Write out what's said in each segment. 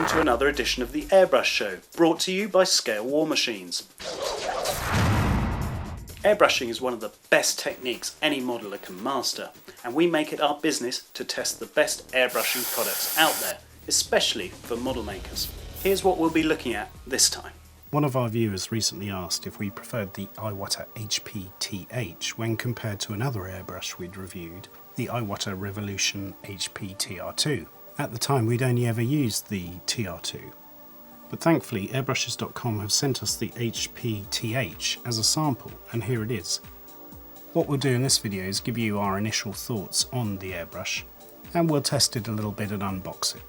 welcome to another edition of the Airbrush Show, brought to you by Scale War Machines. Airbrushing is one of the best techniques any modeller can master, and we make it our business to test the best airbrushing products out there, especially for model makers. Here's what we'll be looking at this time. One of our viewers recently asked if we preferred the Iwata HP-TH when compared to another airbrush we'd reviewed, the Iwata Revolution HP-TR2. At the time we'd only ever used the TR2, but thankfully airbrushes.com have sent us the HP-TH as a sample, and here it is. What we'll do in this video is give you our initial thoughts on the airbrush, and we'll test it a little bit and unbox it.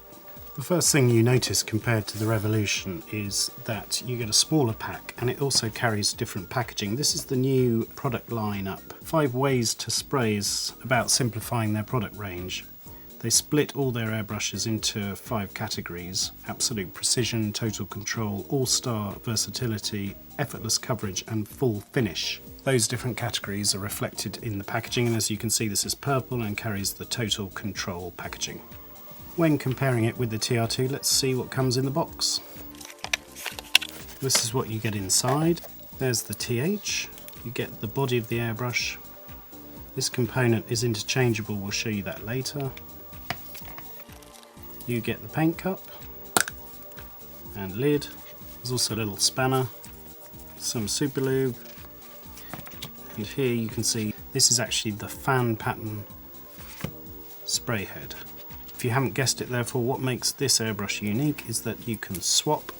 The first thing you notice compared to the Revolution is that you get a smaller pack, and it also carries different packaging. This is the new product lineup. 5 ways to spray is about simplifying their product range. They split all their airbrushes into 5 categories: absolute precision, total control, all-star, versatility, effortless coverage and full finish. Those different categories are reflected in the packaging, and as you can see this is purple and carries the total control packaging. When comparing it with the TR2, let's see what comes in the box. This is what you get inside. There's the TH, you get the body of the airbrush. This component is interchangeable, we'll show you that later. You get the paint cup and lid. There's also a little spanner, some super lube, and here you can see this is actually the fan pattern spray head. If you haven't guessed it, therefore, what makes this airbrush unique is that you can swap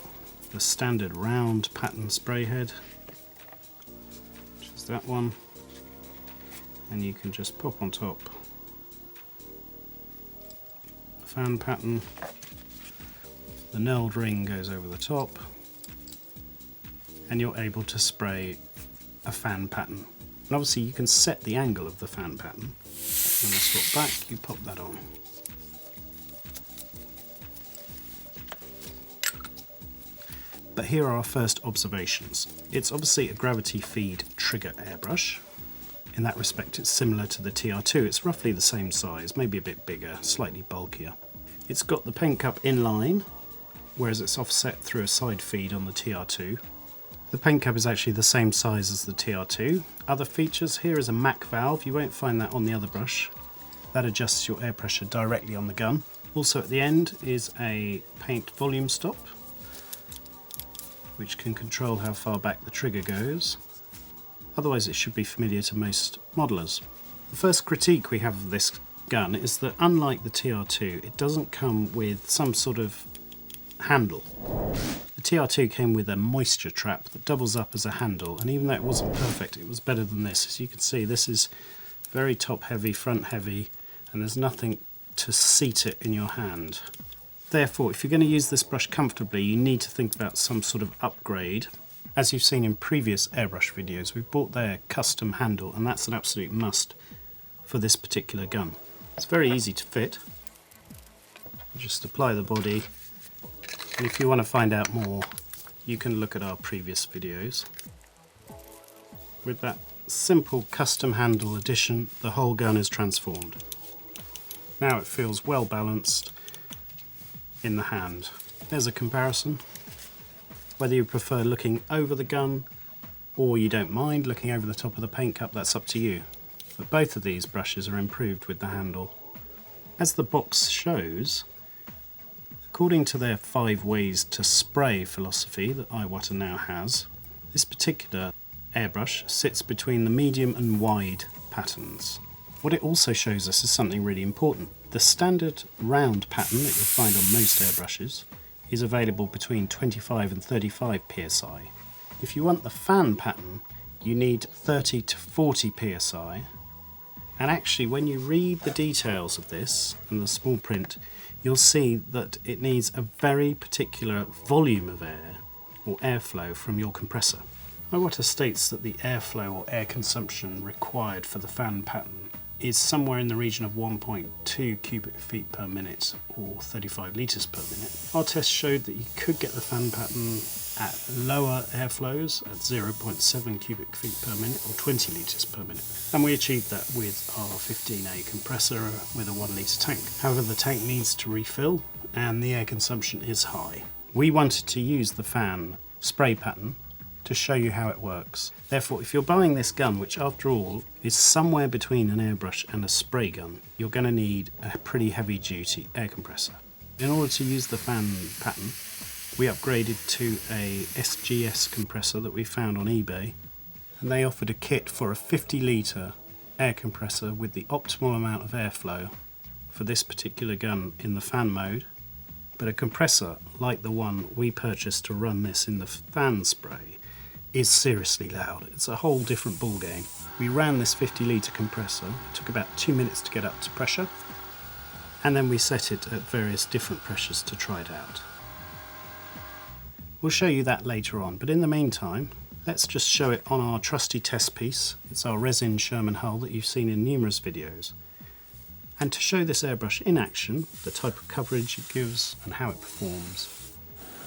the standard round pattern spray head, which is that one, and you can just pop on top fan pattern. The knurled ring goes over the top, and you're able to spray a fan pattern. And obviously you can set the angle of the fan pattern. When I swap back, you pop that on. But here are our first observations. It's obviously a gravity feed trigger airbrush. In that respect it's similar to the TR2, it's roughly the same size, maybe a bit bigger, slightly bulkier. It's got the paint cup in line, whereas it's offset through a side feed on the TR2. The paint cup is actually the same size as the TR2. Other features, here is a MAC valve, you won't find that on the other brush. That adjusts your air pressure directly on the gun. Also at the end is a paint volume stop, which can control how far back the trigger goes. Otherwise it should be familiar to most modelers. The first critique we have of this gun is that unlike the TR2, it doesn't come with some sort of handle. The TR2 came with a moisture trap that doubles up as a handle, and even though it wasn't perfect, it was better than this. As you can see, this is very top heavy, front heavy, and there's nothing to seat it in your hand. Therefore, if you're going to use this brush comfortably, you need to think about some sort of upgrade. As you've seen in previous airbrush videos, we've bought their custom handle, and that's an absolute must for this particular gun. It's very easy to fit. Just apply the body, and if you want to find out more, you can look at our previous videos. With that simple custom handle addition, the whole gun is transformed. Now it feels well balanced in the hand. There's a comparison. Whether you prefer looking over the gun or you don't mind looking over the top of the paint cup, that's up to you. But both of these brushes are improved with the handle. As the box shows, according to their 5 ways to spray philosophy that Iwata now has, this particular airbrush sits between the medium and wide patterns. What it also shows us is something really important. The standard round pattern that you'll find on most airbrushes is available between 25 and 35 psi. If you want the fan pattern, you need 30 to 40 psi. And actually, when you read the details of this and the small print, you'll see that it needs a very particular volume of air or airflow from your compressor. Iwata states that the airflow or air consumption required for the fan pattern is somewhere in the region of 1.2 cubic feet per minute or 35 litres per minute. Our test showed that you could get the fan pattern at lower airflows at 0.7 cubic feet per minute or 20 litres per minute, and we achieved that with our 15A compressor with a 1 litre tank. However, the tank needs to refill and the air consumption is high. We wanted to use the fan spray pattern to show you how it works. Therefore, if you're buying this gun, which after all is somewhere between an airbrush and a spray gun, you're going to need a pretty heavy duty air compressor. In order to use the fan pattern, we upgraded to a SGS compressor that we found on eBay, and they offered a kit for a 50 litre air compressor with the optimal amount of airflow for this particular gun in the fan mode, but a compressor like the one we purchased to run this in the fan spray is seriously loud. It's a whole different ball game. We ran this 50 litre compressor, it took about 2 minutes to get up to pressure, and then we set it at various different pressures to try it out. We'll show you that later on, but in the meantime, let's just show it on our trusty test piece. It's our resin Sherman hull that you've seen in numerous videos. And to show this airbrush in action, the type of coverage it gives and how it performs,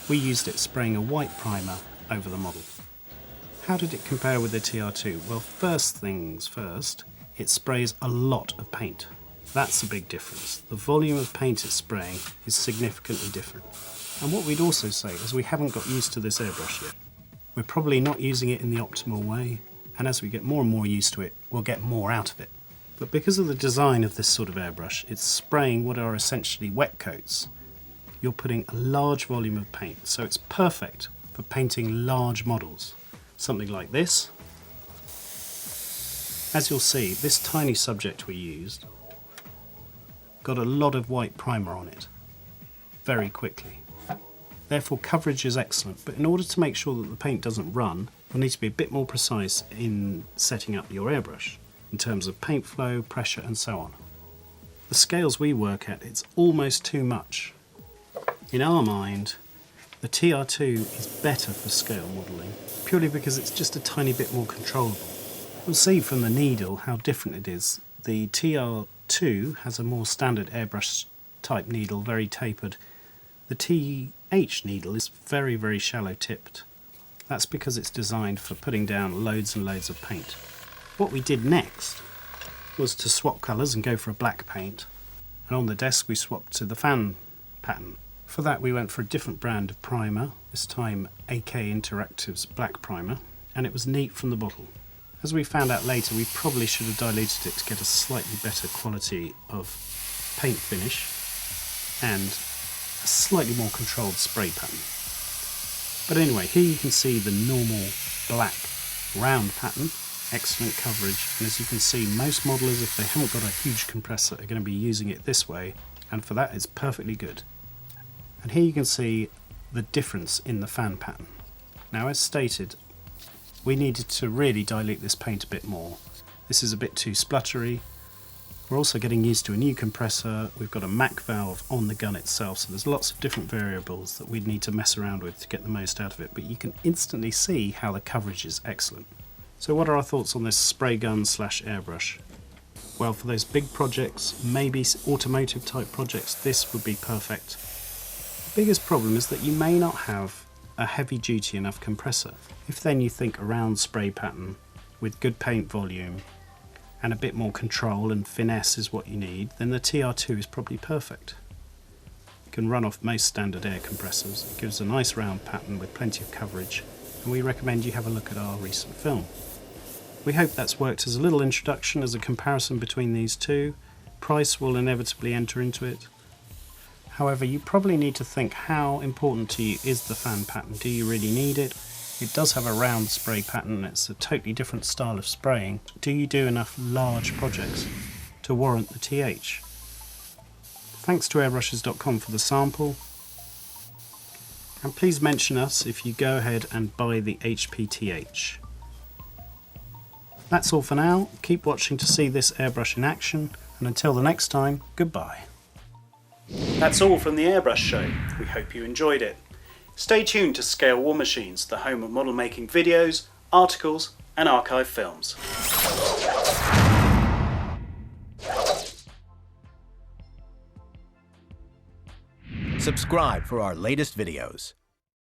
we used it spraying a white primer over the model. How did it compare with the TR2? Well, first things first, it sprays a lot of paint. That's a big difference. The volume of paint it's spraying is significantly different. And what we'd also say is we haven't got used to this airbrush yet. We're probably not using it in the optimal way, and as we get more and more used to it, we'll get more out of it. But because of the design of this sort of airbrush, it's spraying what are essentially wet coats. You're putting a large volume of paint, so it's perfect for painting large models. Something like this. As you'll see, this tiny subject we used got a lot of white primer on it very quickly. Therefore coverage is excellent, but in order to make sure that the paint doesn't run, you'll need to be a bit more precise in setting up your airbrush in terms of paint flow, pressure and so on. The scales we work at, it's almost too much. In our mind, the TR2 is better for scale modelling, purely because it's just a tiny bit more controllable. You'll see from the needle how different it is. The TR2 has a more standard airbrush type needle, very tapered. The TH needle is very, very shallow tipped. That's because it's designed for putting down loads and loads of paint. What we did next was to swap colours and go for a black paint, and on the desk we swapped to the fan pattern. For that we went for a different brand of primer, this time AK Interactive's black primer, and it was neat from the bottle. As we found out later, we probably should have diluted it to get a slightly better quality of paint finish and a slightly more controlled spray pattern. But anyway, here you can see the normal black round pattern, excellent coverage, and as you can see, most modelers, if they haven't got a huge compressor, are going to be using it this way, and for that it's perfectly good. And here you can see the difference in the fan pattern. Now, as stated, we needed to really dilute this paint a bit more. This is a bit too spluttery. We're also getting used to a new compressor. We've got a MAC valve on the gun itself, so there's lots of different variables that we'd need to mess around with to get the most out of it, but you can instantly see how the coverage is excellent. So what are our thoughts on this spray gun slash airbrush? Well, for those big projects, maybe automotive type projects, this would be perfect. The biggest problem is that you may not have a heavy duty enough compressor. If then you think a round spray pattern with good paint volume and a bit more control and finesse is what you need, then the TR2 is probably perfect. It can run off most standard air compressors, it gives a nice round pattern with plenty of coverage, and we recommend you have a look at our recent film. We hope that's worked as a little introduction, as a comparison between these two. Price will inevitably enter into it. However, you probably need to think, how important to you is the fan pattern? Do you really need it? It does have a round spray pattern, it's a totally different style of spraying. Do you do enough large projects to warrant the TH? Thanks to airbrushes.com for the sample. And please mention us if you go ahead and buy the HP-TH. That's all for now. Keep watching to see this airbrush in action, and until the next time, goodbye. That's all from the Airbrush Show. We hope you enjoyed it. Stay tuned to Scale War Machines, the home of model making videos, articles and archive films. Subscribe for our latest videos.